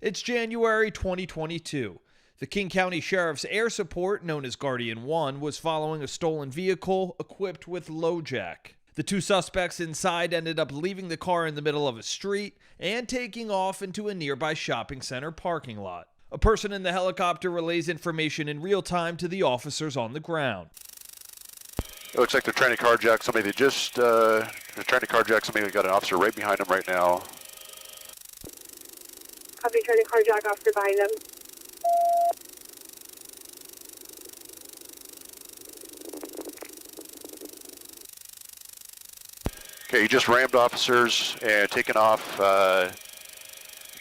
It's January 2022. The King County Sheriff's Air Support, known as Guardian 1, was following a stolen vehicle equipped with LoJack. The two suspects inside ended up leaving the car in the middle of a street and taking off into a nearby shopping center parking lot. A person in the helicopter relays information in real time to the officers on the ground. It looks like they're trying to carjack somebody. They're trying to carjack somebody. We've got an officer right behind them right now. Copy, trying to carjack officer behind them. Okay, you just rammed officers and taken off. Going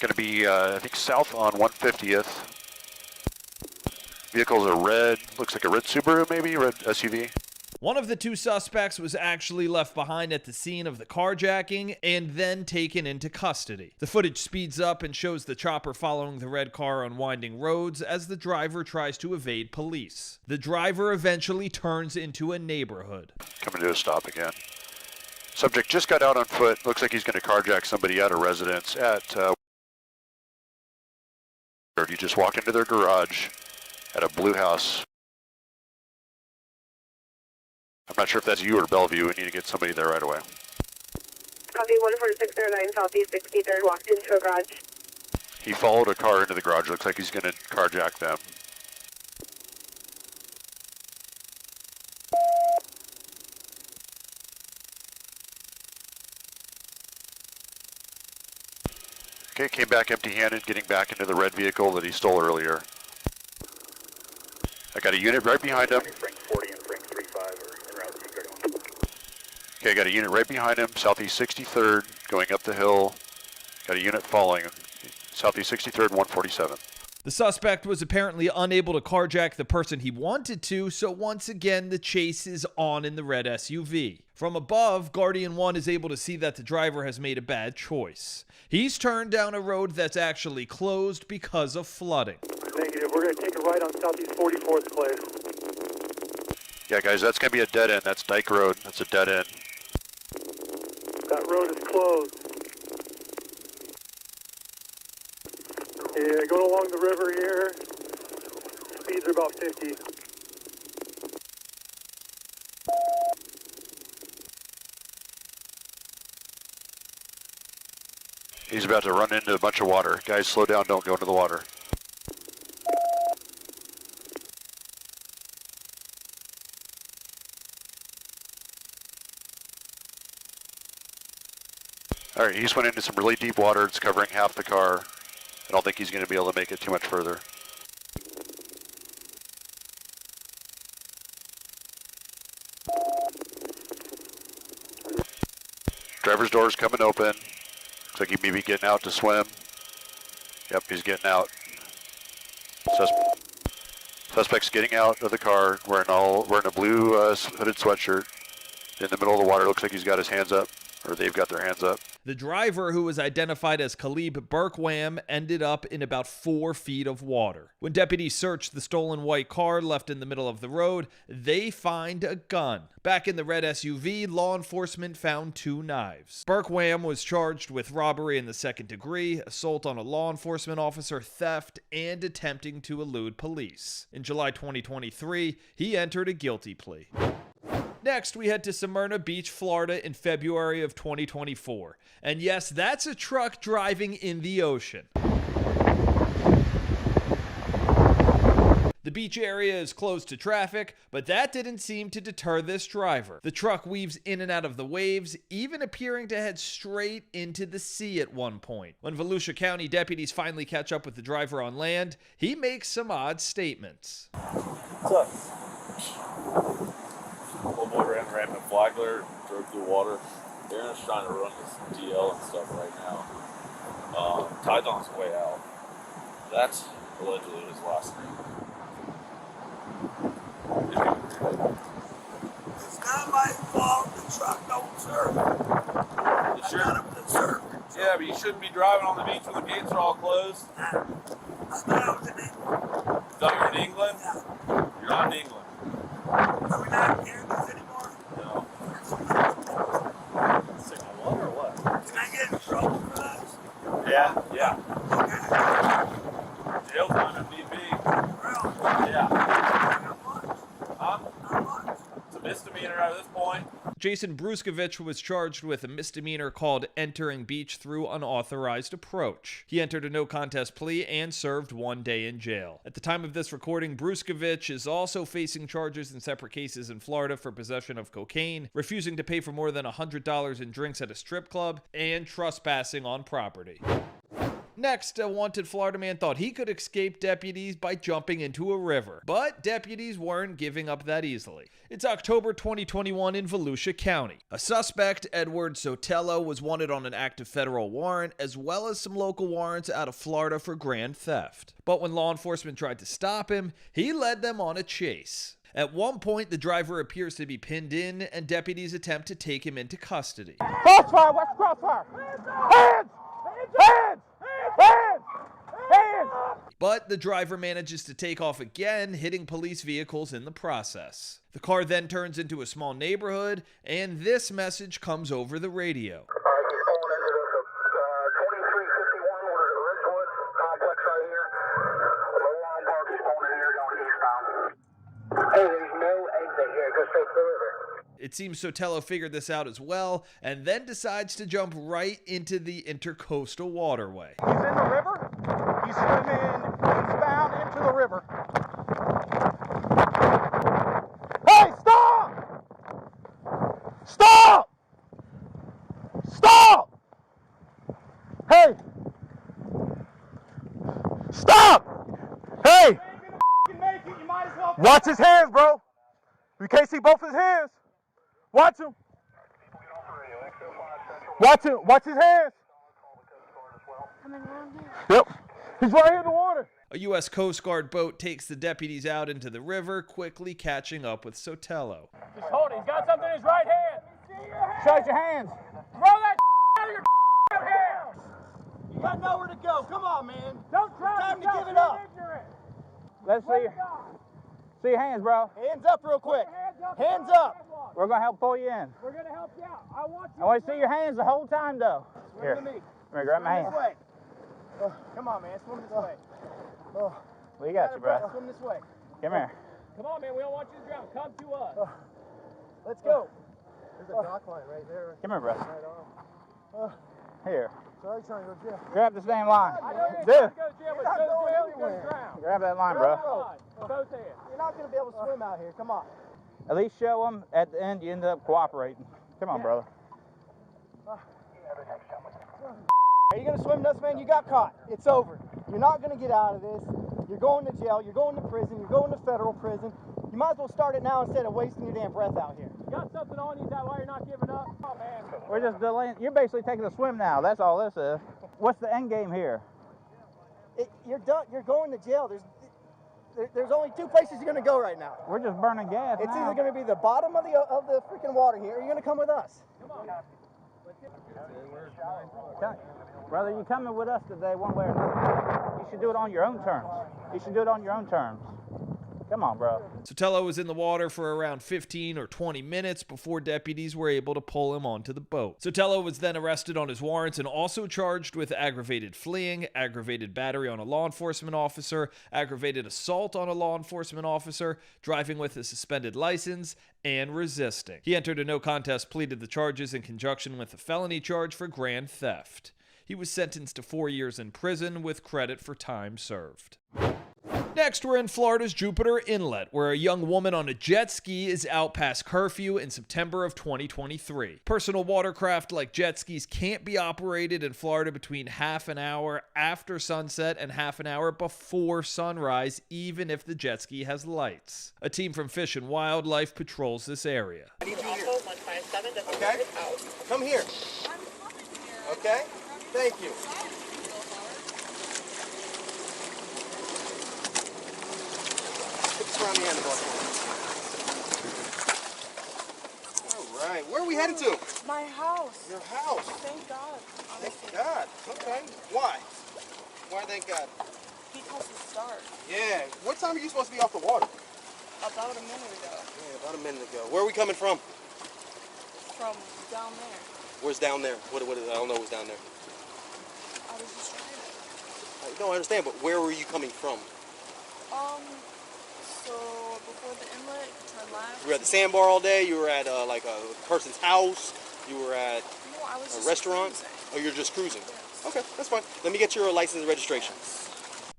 to be, I think, south on 150th. Vehicles are red. Looks like a red Subaru, maybe, red SUV. One of the two suspects was actually left behind at the scene of the carjacking and then taken into custody. The footage speeds up and shows the chopper following the red car on winding roads as the driver tries to evade police. The driver eventually turns into a neighborhood. Coming to a stop again. Subject just got out on foot. Looks like he's going to carjack somebody at a residence at... You just walk into their garage at a blue house. I'm not sure if that's you or Bellevue. We need to get somebody there right away. Copy, 14609 Southeast 63rd, walked into a garage. He followed a car into the garage. Looks like he's going to carjack them. Okay, came back empty-handed, getting back into the red vehicle that he stole earlier. I got a unit right behind him. Okay, got a unit right behind him, Southeast 63rd, going up the hill. Got a unit following him, Southeast 63rd, 147. The suspect was apparently unable to carjack the person he wanted to, so once again the chase is on in the red SUV. From above, Guardian 1 is able to see that the driver has made a bad choice. He's turned down a road that's actually closed because of flooding. Negative. We're going to take a right on Southeast 44th, Clay. Yeah, guys, that's going to be a dead end. That's Dyke Road. That's a dead end. That road is closed. Yeah, going along the river here. Speeds are about 50. He's about to run into a bunch of water. Guys, slow down. Don't go into the water. All right, he just went into some really deep water. It's covering half the car. I don't think he's going to be able to make it too much further. Driver's door is coming open. Looks like he may be getting out to swim. Yep, he's getting out. Suspect's getting out of the car, wearing a blue hooded sweatshirt. In the middle of the water, looks like he's got his hands up, or they've got their hands up. The driver, who was identified as Khalib Berkwam, ended up in about 4 feet of water. When deputies searched the stolen white car left in the middle of the road, they find a gun. Back in the red SUV, law enforcement found 2 knives. Berkwam was charged with robbery in the 2nd degree, assault on a law enforcement officer, theft, and attempting to elude police. In July 2023, he entered a guilty plea. Next, we head to Smyrna Beach, Florida in February of 2024. And yes, that's a truck driving in the ocean. The beach area is closed to traffic, but that didn't seem to deter this driver. The truck weaves in and out of the waves, even appearing to head straight into the sea at one point. When Volusia County deputies finally catch up with the driver on land, he makes some odd statements. What's up? Little boy ran random Flagler, drove through water. Aaron's trying to run this DL and stuff right now. Tide's on his way out. That's allegedly his last name. It's not my fault the truck don't serve it. You sure? I got him to serve it. Yeah, but you shouldn't be driving on the beach when the gates are all closed. I thought I was in England. You thought you were in England? Yeah. You're not in England. Are we not in Kansas anymore? No. Signal one or what? Can I get in trouble for that? Yeah. Okay. Jason Bruskovich was charged with a misdemeanor called entering beach through unauthorized approach. He entered a no contest plea and served 1 day in jail. At the time of this recording, Bruskovich is also facing charges in separate cases in Florida for possession of cocaine, refusing to pay for more than $100 in drinks at a strip club, and trespassing on property. Next, a wanted Florida man thought he could escape deputies by jumping into a river, but deputies weren't giving up that easily. It's October 2021 in Volusia County. A suspect, Edward Sotelo, was wanted on an active federal warrant, as well as some local warrants out of Florida for grand theft. But when law enforcement tried to stop him, he led them on a chase. At one point, the driver appears to be pinned in, and deputies attempt to take him into custody. Crossfire! Watch the crossfire! Hands! Hands! Hands! Hands! But the driver manages to take off again, hitting police vehicles in the process. The car then turns into a small neighborhood, and this message comes over the radio. He's pulling into the 2351, what is it, Ridgewood complex right here. Low line park, he's pulling in here going eastbound. Hey, there's no exit here, go straight to the river. It seems Sotelo figured this out as well, and then decides to jump right into the intercoastal waterway. He's in the river. He's swimming eastbound into the river. Hey, stop! Stop! Stop! Hey! Stop! Hey! Watch his hands, bro. You can't see both his hands. Watch him. Watch him. Watch his hands. Yep. He's right here in the water. A U.S. Coast Guard boat takes the deputies out into the river, quickly catching up with Sotelo. Just hold it. He's got something in his right hand. Show us your hands. Throw that out of your hands. You got nowhere to go. Come on, man. Don't try. Time to give it up. Let's see your hands, bro. Hands up real quick. Hands up. We're going to help pull you in. We're going to help you out. I want to see your hands the whole time, though. Here. Let me grab my hand. Come on, man. Swim this way. We got you, bro. Swim this way. Come here. Come on, man. We don't want you to drown. Come to us. Let's go. There's a dock line right there. Come here, bro. Here. Sorry, trying to go jail. Grab this damn line. Dude. Grab that line, bro. Both hands. You're not going to be able to swim out here. Come on. At least show them. At the end, you end up cooperating. Come on, brother. Are you going to swim nuts, man? You got caught. It's over. You're not going to get out of this. You're going to jail. You're going to prison. You're going to federal prison. You might as well start it now instead of wasting your damn breath out here. You got something on you. Is that why you're not giving up? Oh, man. We're just delaying. You're basically taking a swim now. That's all this is. What's the end game here? You're done. You're going to jail. There's only two places you're going to go right now. We're just burning gas. It's either going to be the bottom of the freaking water here, or you're going to come with us. Come on. Brother, you coming with us today one way or another. You should do it on your own terms. You should do it on your own terms. Come on, bro. Sotelo was in the water for around 15 or 20 minutes before deputies were able to pull him onto the boat. Sotelo was then arrested on his warrants and also charged with aggravated fleeing, aggravated battery on a law enforcement officer, aggravated assault on a law enforcement officer, driving with a suspended license, and resisting. He entered a no contest plea to the charges in conjunction with a felony charge for grand theft. He was sentenced to 4 years in prison with credit for time served. Next, we're in Florida's Jupiter Inlet, where a young woman on a jet ski is out past curfew in September of 2023. Personal watercraft like jet skis can't be operated in Florida between half an hour after sunset and half an hour before sunrise, even if the jet ski has lights. A team from Fish and Wildlife patrols this area. I need you here. Okay? Come here. Okay? Thank you. Around the end of all right, where are we headed to? My house. Your house? Thank God. Thank God. Okay. Why? Why thank God? Because it's dark. Yeah. What time are you supposed to be off the water? About a minute ago. Yeah, about a minute ago. Where are we coming from? From down there. Where's down there? What is, I don't know what's down there. I was just driving. No, I understand, but where were you coming from? So before the inlet, turn left. You were at the sandbar all day. You were at like a person's house. You were at No, I was a just restaurant. cruising. Oh, you're just cruising. Yes. Okay, that's fine. Let me get your license and registration.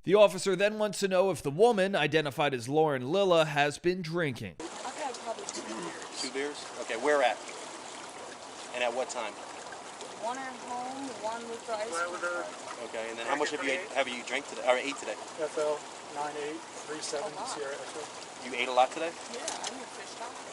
The officer then wants to know if the woman, identified as Lauren Lilla, has been drinking. I've had probably 2 beers. 2 beers. Okay, where at? And at what time? One at home, one with the ice cream. Okay, and then how much have you drank today or ate today? FL 9837 Sierra Echo. You ate a lot today? Yeah, I need fish tacos.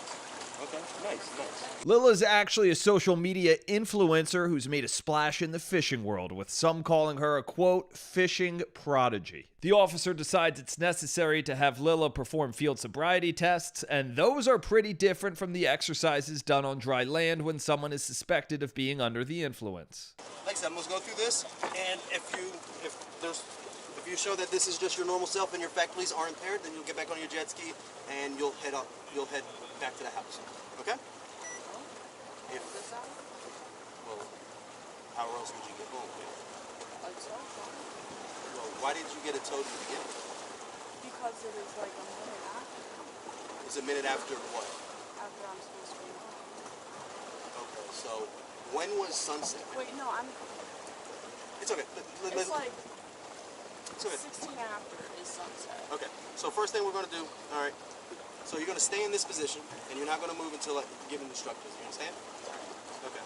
Okay, nice. Lilla's actually a social media influencer who's made a splash in the fishing world, with some calling her a, quote, fishing prodigy. The officer decides it's necessary to have Lilla perform field sobriety tests, and those are pretty different from the exercises done on dry land when someone is suspected of being under the influence. Like I said, I'm going to go through this, and if you show that this is just your normal self and your faculties are impaired, then you'll get back on your jet ski and you'll head back to the house. Okay? Well, how else would you get home? Like so? Well, why did you get it towed in the beginning? Because it is like a minute after. It's a minute after what? After I'm supposed to be home. Okay, so when was sunset? Wait, no, It's okay. it's like It's okay. 16 after is sunset. Okay, so first thing we're going to do, all right, so you're going to stay in this position, and you're not going to move until I give instructions. You understand? Okay.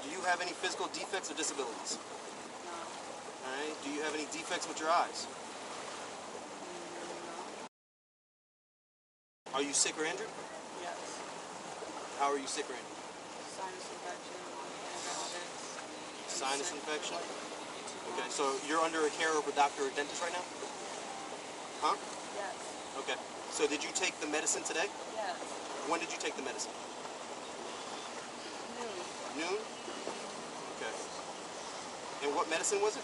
Do you have any physical defects or disabilities? No. All right. Do you have any defects with your eyes? No. Are you sick or injured? Yes. How are you sick or injured? Sinus infection, antibiotics. Sinus infection? Okay, so you're under a care of a doctor or dentist right now? Huh? Yes. Okay. So did you take the medicine today? Yes. When did you take the medicine? Noon. Noon? Okay. And what medicine was it?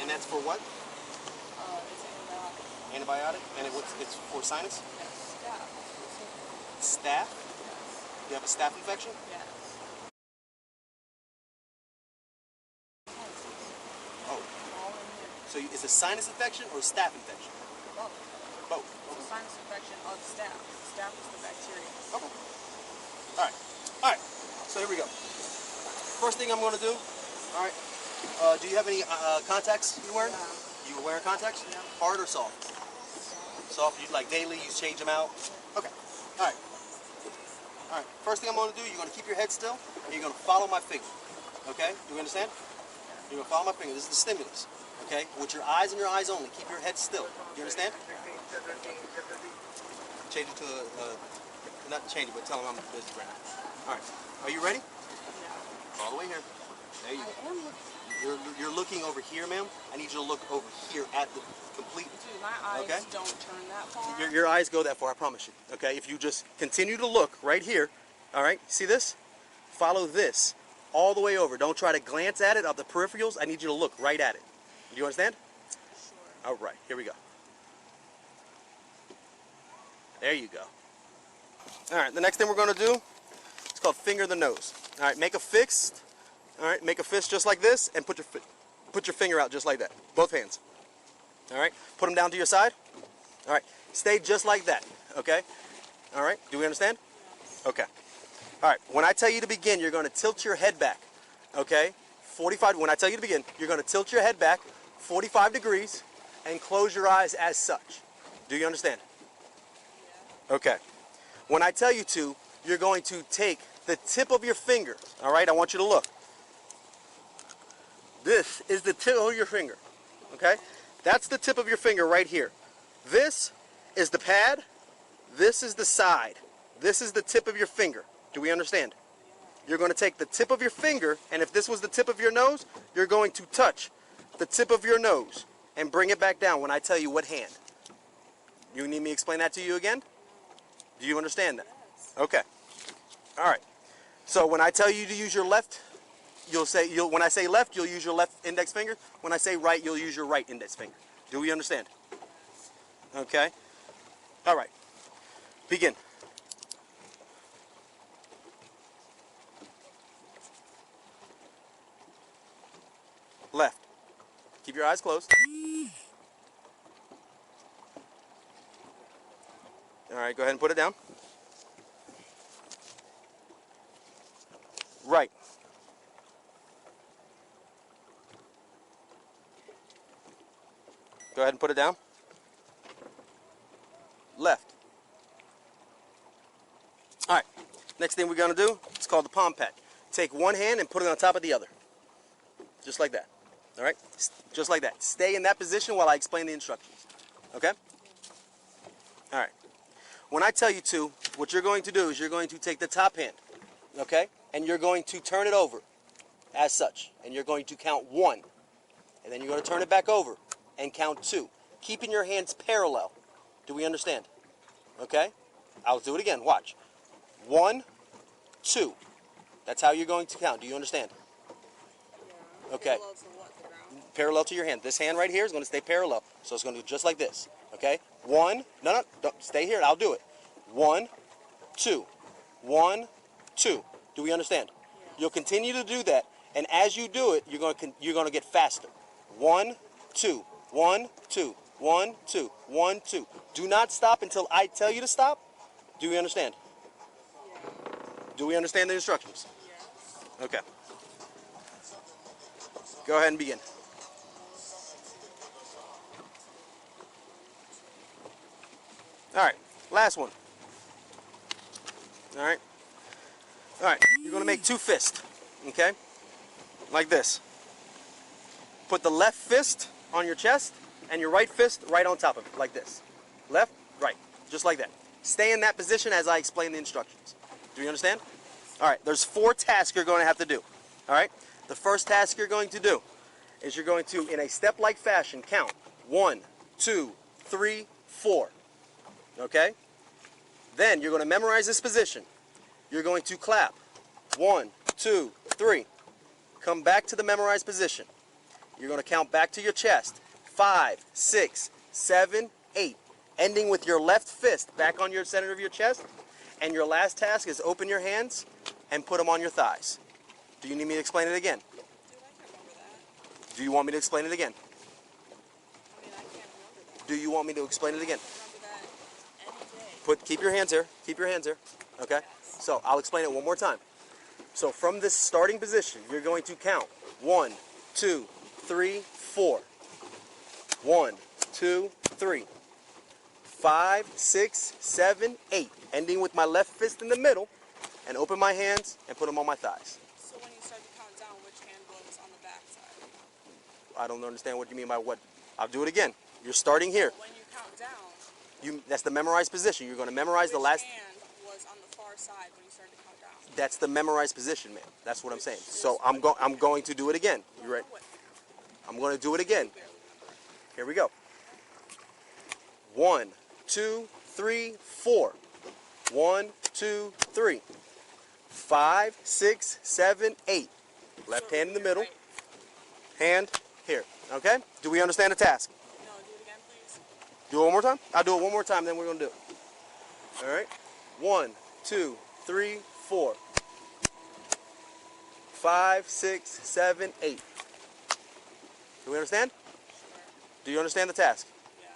And that's for what? It's antibiotic. Antibiotic? And it's for sinus? Yes. Staph. Staph? Yes. Do you have a staph infection? Yes. Oh. All in here. So is it sinus infection or staph infection? Both. Both. It's a sinus infection of staph. Staph is the bacteria. Okay. All right. So here we go. First thing I'm going to do, all right, do you have any contacts you wearing? Yeah. You wearing contacts? Yeah. Hard or soft? Soft, you like daily, you change them out? Okay. All right. All right. First thing I'm going to do, you're going to keep your head still, and you're going to follow my finger. Okay? Do you understand? You're going to follow my finger. This is the stimulus. Okay? With your eyes and your eyes only. Keep your head still. Do you understand? Change it to not change it, but tell them I'm busy right now. All right. Are you ready? Yeah. All the way here. There you go. I am looking. You're looking over here, ma'am. I need you to look over here at the complete. Dude, my eyes Okay. don't turn that far. Your eyes go that far, I promise you. Okay, if you just continue to look right here, all right, see this? Follow this all the way over. Don't try to glance at it of the peripherals. I need you to look right at it. Do you understand? Sure. All right, here we go. There you go. All right, the next thing we're going to do, it's called finger the nose. All right, make a fist. All right, make a fist just like this, and put your finger out just like that. Both hands. All right, put them down to your side. All right, stay just like that. Okay. All right. Do we understand? Okay. All right. When I tell you to begin, you're going to tilt your head back. Okay. 45. When I tell you to begin, you're going to tilt your head back 45 degrees and close your eyes as such. Do you understand? Okay. When I tell you to, you're going to take the tip of your finger. All right. I want you to look. This is the tip of your finger. Okay. That's the tip of your finger right here. This is the pad. This is the side. This is the tip of your finger. Do we understand? You're going to take the tip of your finger, and if this was the tip of your nose, you're going to touch the tip of your nose and bring it back down when I tell you what hand. You need me to explain that to you again? Do you understand that? Okay. All right. So when I tell you to use your left, when I say left, you'll use your left index finger. When I say right, you'll use your right index finger. Do we understand? Okay. All right. Begin. left. Keep your eyes closed. All right, go ahead and put it down. Right. Go ahead and put it down. Left. All right, next thing we're gonna do, it's called the palm pat. Take one hand and put it on top of the other. Just like that, all right? Just like that. Stay in that position while I explain the instructions, okay? All right. When I tell you to, what you're going to do is you're going to take the top hand, okay? And you're going to turn it over as such. And you're going to count 1. And then you're going to turn it back over and count 2. Keeping your hands parallel. Do we understand? Okay? I'll do it again. Watch. 1, 2. That's how you're going to count. Do you understand? Yeah. Okay. Parallel to what, the ground? Parallel to your hand. This hand right here is going to stay parallel. So it's going to do just like this. Okay? 1. No, don't stay here. I'll do it. 1, 2. 1, 2. Do we understand? Yeah. You'll continue to do that, and as you do it, you're going to get faster. 1, 2. 1, 2. 1, 2. 1, 2. Do not stop until I tell you to stop. Do we understand? Yeah. Do we understand the instructions? Yes. Okay. Go ahead and begin. All right, last one. All right. All right, you're going to make 2 fists, okay? Like this. Put the left fist on your chest and your right fist right on top of it, like this. Left, right, just like that. Stay in that position as I explain the instructions. Do you understand? All right, there's 4 tasks you're going to have to do. All right, the first task you're going to do is you're going to, in a step-like fashion, count 1, 2, 3, 4. Okay? Then you're going to memorize this position. You're going to clap. 1, 2, 3. Come back to the memorized position. You're going to count back to your chest. 5, 6, 7, 8. Ending with your left fist back on your center of your chest. And your last task is open your hands and put them on your thighs. Do you need me to explain it again? Dude, I can't remember that. Do you want me to explain it again? I mean, I can't remember that. Do you want me to explain it again? I remember that any day. Keep your hands here. Keep your hands here. Okay? So I'll explain it one more time. So from this starting position, you're going to count 1, 2, 3, 4. 1, 2, 3. 5, 6, 7, 8. Ending with my left fist in the middle, and open my hands and put them on my thighs. So when you start to count down, which hand goes on the back side? I don't understand what you mean by what. I'll do it again. You're starting here. When you count down, That's the memorized position. You're going to memorize the which last. hand was on the far side when you started to count down? That's the memorized position, man. That's what I'm saying. So I'm going to do it again. You ready? I'm going to do it again. Here we go. 1, 2, 3, 4. 1, 2, 3. 5, 6, 7, 8. Left hand in the middle. Hand here. Okay? Do we understand the task? No, do it again, please. Do it one more time? I'll do it one more time, then we're going to do it. All right? 1, 2, 3, 4. 5, 6, 7, 8. Do we understand? Sure. Do you understand the task? Yeah.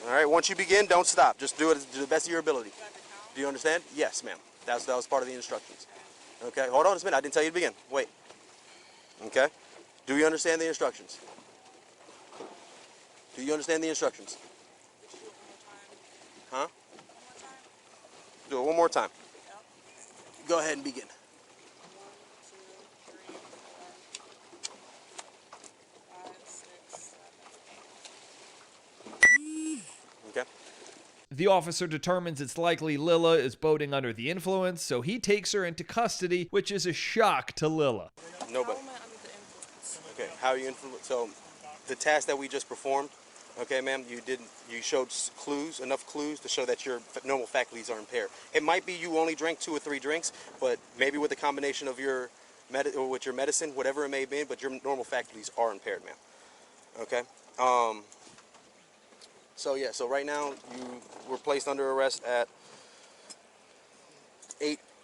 All right, once you begin, don't stop. Just do it to the best of your ability. Do I have to count? Do you understand? Yes, ma'am. That was part of the instructions. Okay, hold on just a minute. I didn't tell you to begin. Wait. Okay. Do you understand the instructions? Do you understand the instructions? Would you do it one more time? Huh? One more time? Do it one more time. Yep. Go ahead and begin. 1, 2, 3, 4. 5, 6, 7, 8. Okay. The officer determines it's likely Lila is boating under the influence, so he takes her into custody, which is a shock to Lila. Nobody. How am I under the influence? Okay. How are you influenced? So, the task that we just performed, okay, ma'am, you showed enough clues to show that your normal faculties are impaired. It might be you only drank 2 or 3 drinks, but maybe with a combination of your with your medicine, whatever it may be, but your normal faculties are impaired, ma'am. Okay. So yeah, so right now you were placed under arrest at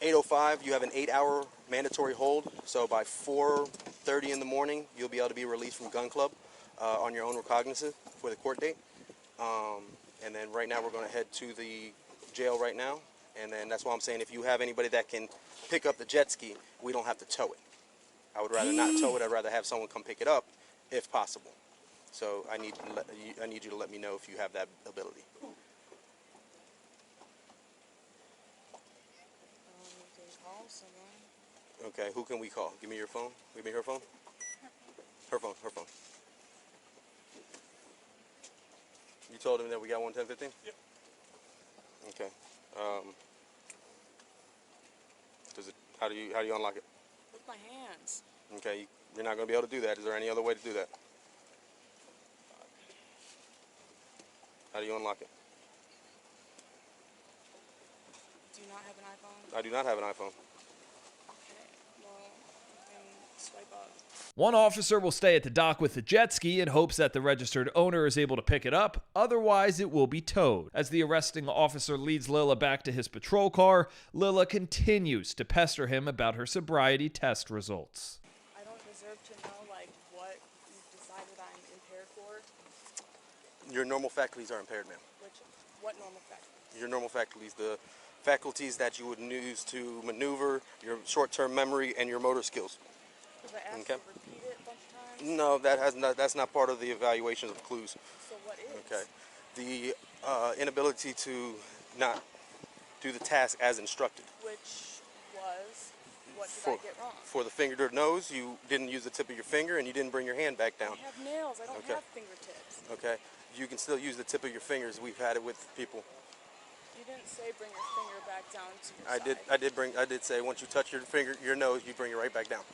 8:05, you have an 8-hour mandatory hold. So by 4:30 in the morning, you'll be able to be released from gun club on your own recognizance for the court date. And then right now we're going to head to the jail right now. And then that's why I'm saying if you have anybody that can pick up the jet ski, we don't have to tow it. I would rather not tow it. I'd rather have someone come pick it up if possible. So I need you to let me know if you have that ability. Okay, who can we call? Give me your phone. Give me her phone. Her phone. You told him that we got 11015? Yep. Okay. How do you unlock it? With my hands. Okay, you're not going to be able to do that. Is there any other way to do that? How do you unlock it? Do you not have an iPhone? I do not have an iPhone. Okay, well, you can swipe up. One officer will stay at the dock with the jet ski in hopes that the registered owner is able to pick it up, otherwise it will be towed. As the arresting officer leads Lila back to his patrol car, Lila continues to pester him about her sobriety test results. I don't deserve to know, what you've decided I'm impaired for. Your normal faculties are impaired, ma'am. What normal faculties? Your normal faculties, the faculties that you would use to maneuver, your short-term memory, and your motor skills. Because I asked you to repeat it a bunch of times? No, that's not part of the evaluation of clues. So what is? Okay. The inability to not do the task as instructed. Which was, what did I get wrong? For the finger to nose, you didn't use the tip of your finger and you didn't bring your hand back down. I have nails, I don't have fingertips. Okay. You can still use the tip of your fingers. We've had it with people. You didn't say bring your finger back down to your side. I did say once you touch your nose, you bring it right back down.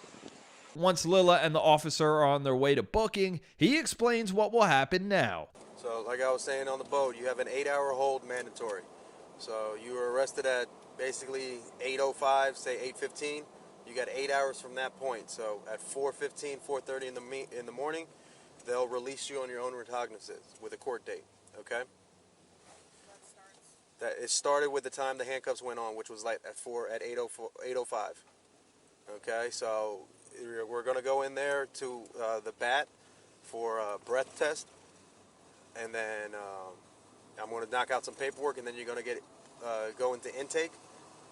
Once Lila and the officer are on their way to booking, he explains what will happen now. So like I was saying on the boat, you have an 8-hour hold mandatory. So you were arrested at basically 8:05, say 8:15. You got 8 hours from that point. So at 4:15, 4:30 in the morning, they'll release you on your own recognizance with a court date. Okay? That it started with the time the handcuffs went on, which was like at 8:05. Okay, so we're going to go in there to the BAT for a breath test, and then I'm going to knock out some paperwork, and then you're going to go into intake,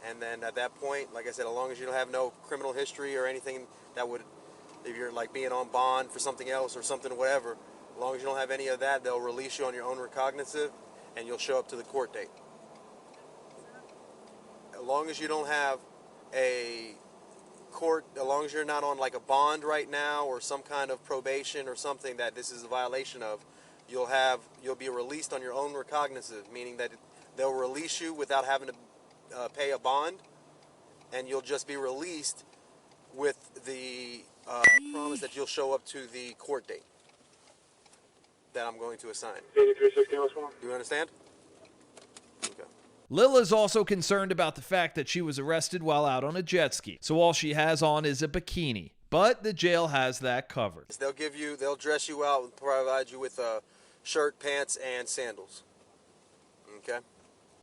and then at that point, like I said, as long as you don't have no criminal history or anything that would, if you're like being on bond for something else or something, whatever, as long as you don't have any of that, they'll release you on your own recognizance, and you'll show up to the court date. As long as you don't have a court, as long as you're not on like a bond right now or some kind of probation or something that this is a violation of, you'll be released on your own recognizance, meaning that they'll release you without having to pay a bond, and you'll just be released with the promise that you'll show up to the court date that I'm going to assign. 8316, Do you understand? Okay. Lila's also concerned about the fact that she was arrested while out on a jet ski, so all she has on is a bikini. But the jail has that covered. They'll dress you out and provide you with a shirt, pants, and sandals. Okay?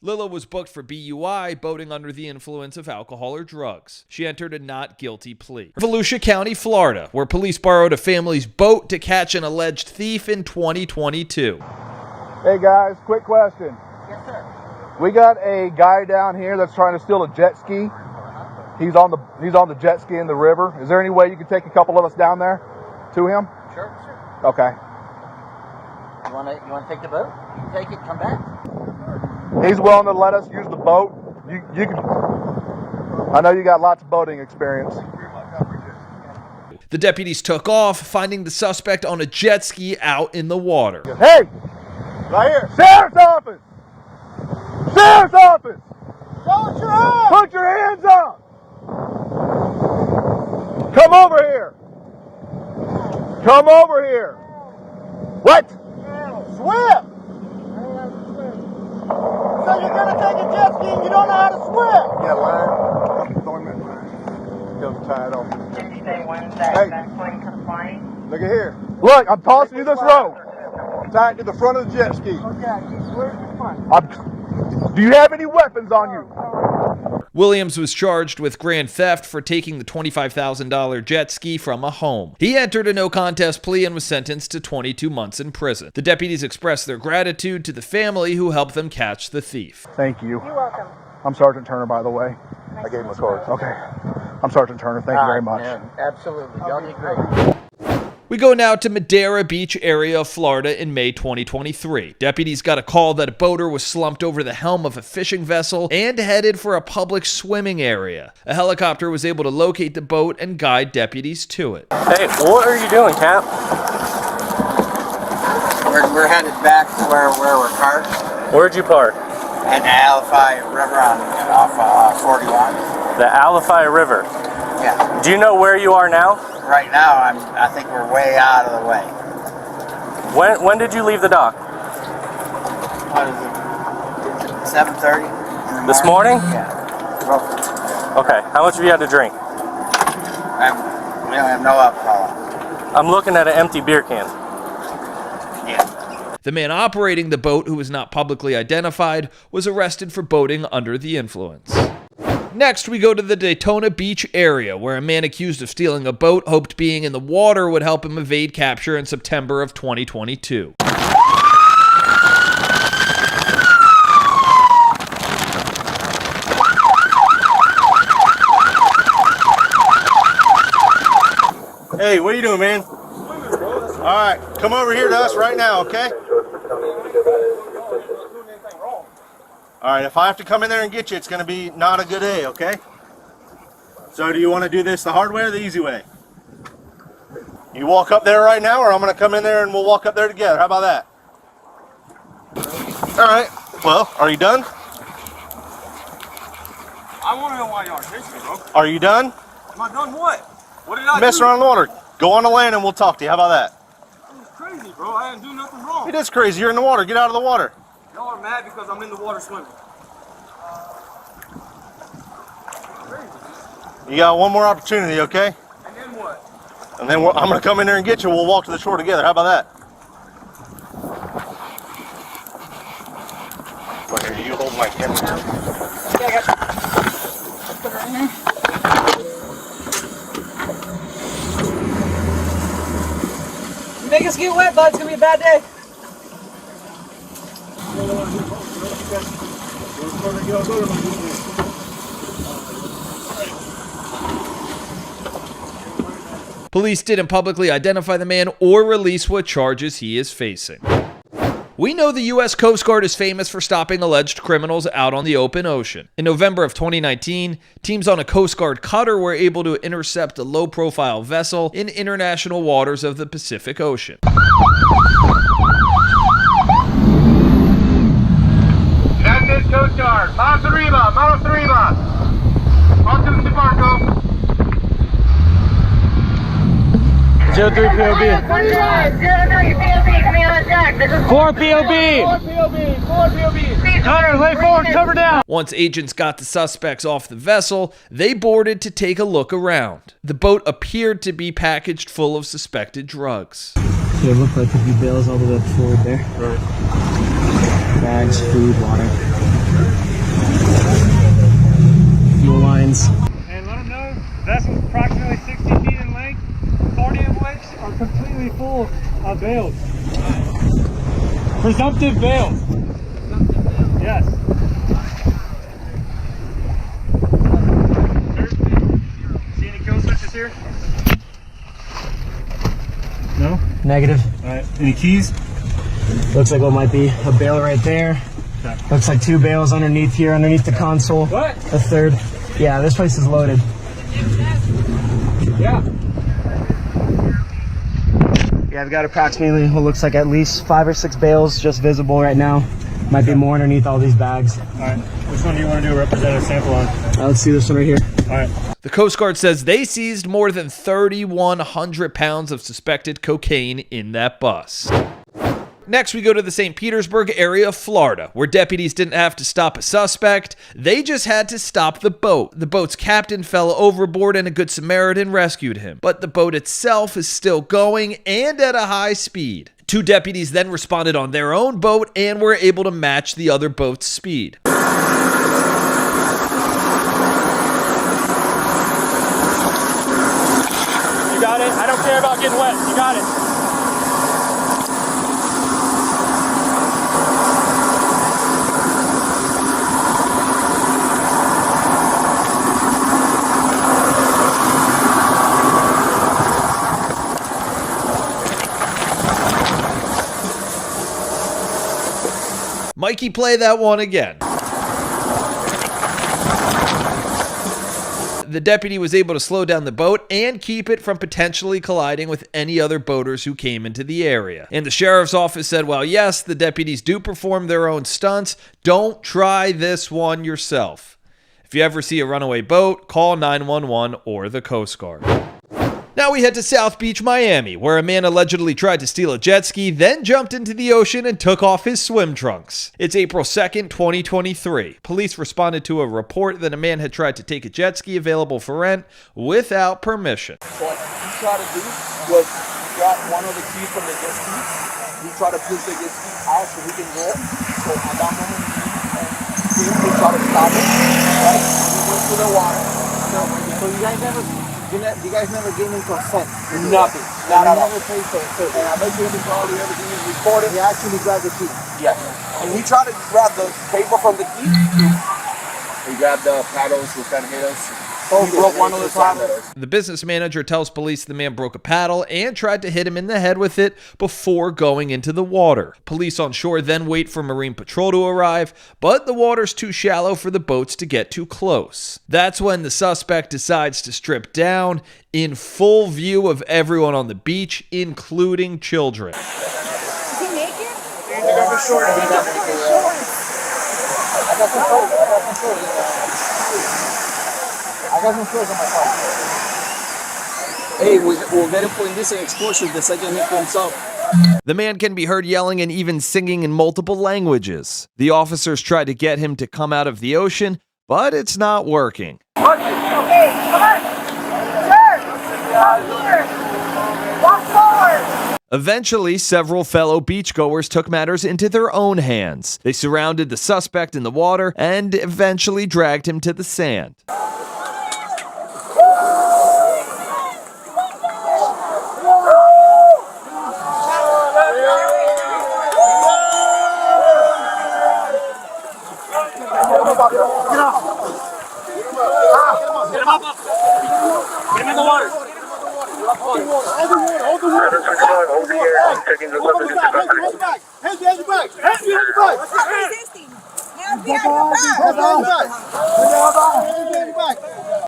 Lila was booked for BUI, boating under the influence of alcohol or drugs. She entered a not guilty plea. Volusia County, Florida, where police borrowed a family's boat to catch an alleged thief in 2022. Hey guys, quick question. Yes, sir. We got a guy down here that's trying to steal a jet ski. He's on the jet ski in the river. Is there any way you could take a couple of us down there to him? Sure. Okay. You want to take the boat? You can take it, come back. He's willing to let us use the boat. You can. I know you got lots of boating experience. The deputies took off, finding the suspect on a jet ski out in the water. Hey! Right here. Sheriff's office! Sheriff's office! Put your hands! Put your hands up! Come over here! Come over here! What? Swim! So you're gonna take a jet ski and you don't know how to swim? Yeah, line. Throwing that line. Go tie it off. Hey, look at here. Look, I'm tossing you this rope. Tie it to the front of the jet ski. Okay, where's the front? Do you have any weapons on you? Williams was charged with grand theft for taking the $25,000 jet ski from a home. He entered a no-contest plea and was sentenced to 22 months in prison. The deputies expressed their gratitude to the family who helped them catch the thief. Thank you. You're welcome. I'm Sergeant Turner, by the way. Nice I gave him a card. Okay. I'm Sergeant Turner. Thank you very much. Man, absolutely. Y'all did great. We go now to Madera Beach area of Florida in May 2023. Deputies got a call that a boater was slumped over the helm of a fishing vessel and headed for a public swimming area. A helicopter was able to locate the boat and guide deputies to it. Hey, what are you doing, Cap? We're headed back to where we're parked. Where'd you park? At the Alafai River off 41. The Alafai River. Yeah. Do you know where you are now? Right now, I think we're way out of the way. When did you leave the dock? What is it? 7:30. This morning? Yeah. Roughly. Okay. How much have you had to drink? We don't have no alcohol. I'm looking at an empty beer can. Yeah. The man operating the boat, who was not publicly identified, was arrested for boating under the influence. Next, we go to the Daytona Beach area, where a man accused of stealing a boat hoped being in the water would help him evade capture in September of 2022. Hey, what are you doing, man? All right, come over here to us right now, okay? All right, if I have to come in there and get you, it's going to be not a good day, okay? So do you want to do this the hard way or the easy way? You walk up there right now, or I'm going to come in there and we'll walk up there together. How about that? All right, well, are you done? I want to know why y'all are chasing me, bro. Are you done? Am I done what? What did I Mess do? around in the water. Go on the land and we'll talk to you. How about that? It's crazy, bro. I didn't do nothing wrong. It is crazy. You're in the water. Get out of the water. Y'all are mad because I'm in the water swimming. You got one more opportunity, okay? And then what? And then I'm going to come in there and get you. We'll walk to the shore together. How about that? Look here, you hold my camera. Yeah, I got you. Put it right here. Make us get wet, bud. It's gonna be a bad day. Police didn't publicly identify the man or release what charges he is facing. We know the U.S. Coast Guard is famous for stopping alleged criminals out on the open ocean. In November of 2019, teams on a Coast Guard cutter were able to intercept a low-profile vessel in international waters of the Pacific Ocean. United States Coast Guard. Manos arriba, manos arriba. On to the barco. 03 POB. 4 POB. 4 POB. Hunter, lay forward, cover down. Once agents got the suspects off the vessel, they boarded to take a look around. The boat appeared to be packaged full of suspected drugs. So it looked like a few bales all the way up forward there. Right. Bags, food, water. Fuel lines. And let them know, vessel's approximately 60 feet in length, 40 of which are completely full of bales. Presumptive bales. Yes. See any kill switches here? No? Negative. Alright, any keys? Looks like what might be a bale right there. Okay. Looks like 2 bales underneath here, underneath the console. What? A third. Yeah, this place is loaded. Yeah. Yeah, I've got approximately what looks like at least 5 or 6 bales just visible right now. Might be more underneath all these bags. Alright, which one do you want to do a representative sample on? Let's see this one right here. Alright. The Coast Guard says they seized more than 3,100 pounds of suspected cocaine in that bus. Next, we go to the St. Petersburg area of Florida, where deputies didn't have to stop a suspect. They just had to stop the boat. The boat's captain fell overboard and a Good Samaritan rescued him. But the boat itself is still going and at a high speed. 2 deputies then responded on their own boat and were able to match the other boat's speed. got it. I don't care about getting wet. You got it. Mikey, play that one again. The deputy was able to slow down the boat and keep it from potentially colliding with any other boaters who came into the area. And the sheriff's office said, well, yes, the deputies do perform their own stunts. Don't try this one yourself. If you ever see a runaway boat, call 911 or the Coast Guard. Now we head to South Beach, Miami, where a man allegedly tried to steal a jet ski, then jumped into the ocean and took off his swim trunks. It's April 2nd, 2023. Police responded to a report that a man had tried to take a jet ski available for rent without permission. What he tried to do was grab one of the keys from the jet ski. He tried to push the jet ski out so he can roll. So at that moment, he tried to stop it. Right? He went to the water. So you guys never gave him consent? Nothing. Not at all. Never paid for it. And I bet you probably everything is recorded. He actually grabbed the key. Yes. And he tried to grab the cable from the key. He grabbed the paddles, was trying to hit us. He broke one of the paddles. The business manager tells police the man broke a paddle and tried to hit him in the head with it before going into the water. Police on shore then wait for Marine Patrol to arrive, but the water's too shallow for the boats to get too close. That's when the suspect decides to strip down in full view of everyone on the beach, including children. Is he naked? I got some shorts on my car. Hey, we'll get him for indecent exposure the second he comes up. The man can be heard yelling and even singing in multiple languages. The officers try to get him to come out of the ocean, but it's not working. Okay, come on. Sir, come here. Walk forward. Eventually, several fellow beachgoers took matters into their own hands. They surrounded the suspect in the water and eventually dragged him to the sand.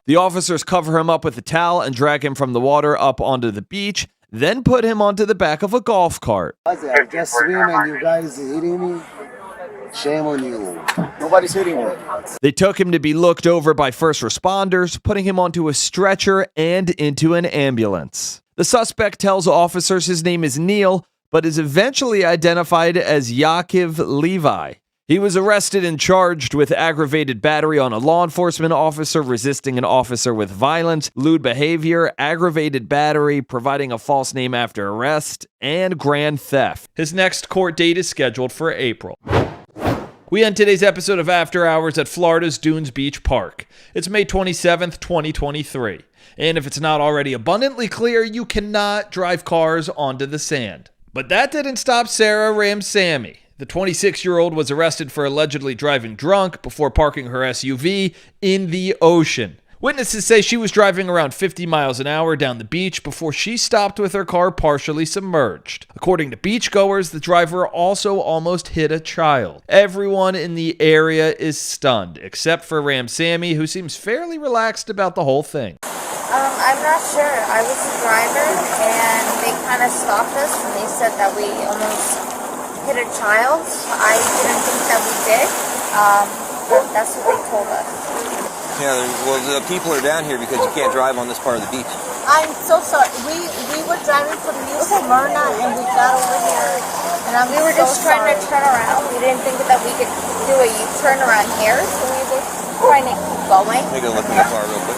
The officers cover him up with a towel and drag him from the water up onto the beach, then put him onto the back of a golf cart. I just swim and you guys hitting me. Shame on you. Nobody's hitting me. They took him to be looked over by first responders, putting him onto a stretcher and into an ambulance. The suspect tells officers his name is Neil, but is eventually identified as Yaakov Levi. He was arrested and charged with aggravated battery on a law enforcement officer, resisting an officer with violence, lewd behavior, aggravated battery, providing a false name after arrest, and grand theft. His next court date is scheduled for April. We end today's episode of After Hours at Florida's Dunes Beach Park. It's May 27th, 2023. And if it's not already abundantly clear, you cannot drive cars onto the sand. But that didn't stop Sarah Ramsamy. The 26-year-old was arrested for allegedly driving drunk before parking her SUV in the ocean. Witnesses say she was driving around 50 miles an hour down the beach before she stopped with her car partially submerged. According to beachgoers, the driver also almost hit a child. Everyone in the area is stunned, except for Ramsamy, who seems fairly relaxed about the whole thing. I'm not sure. I was the driver, and they kind of stopped us, and they said that we almost hit a child. I didn't think that we did, but that's what they told us. Yeah, well, the people are down here because you can't drive on this part of the beach. I'm so sorry. We were driving from New Smyrna, and we got over here, and we were just trying to turn around. We didn't think that we could do a U-turn around here, so we were trying to keep going. Let me go look in the car real quick.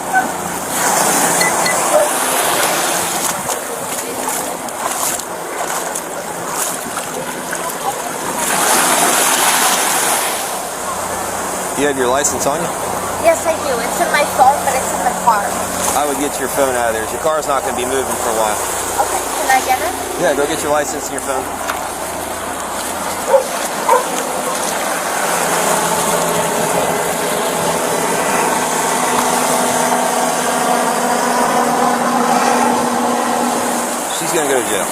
You have your license on you? Yes, I do. It's in my phone, but it's in the car. I would get your phone out of there. Your car's not going to be moving for a while. Okay, can I get it? Yeah, go get your license and your phone. She's going to go to jail.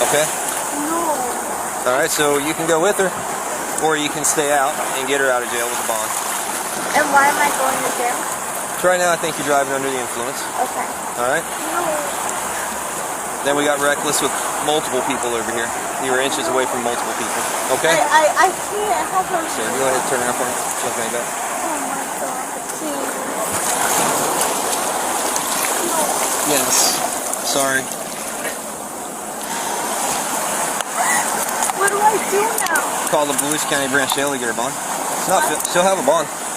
Okay? No. Alright, so you can go with her, or you can stay out and get her out of jail with a bond. And why am I going to jail? So right now I think you're driving under the influence. Okay. Alright? No. Then we got reckless with multiple people over here. You were inches away from multiple people. Okay? I can't. How come? So go ahead and turn around for me. She'll hang back. Oh my god, I can't. Yes. Sorry. What do I do now? Call the Volusia County branch jail to get her bond. It's not, she'll have a bond.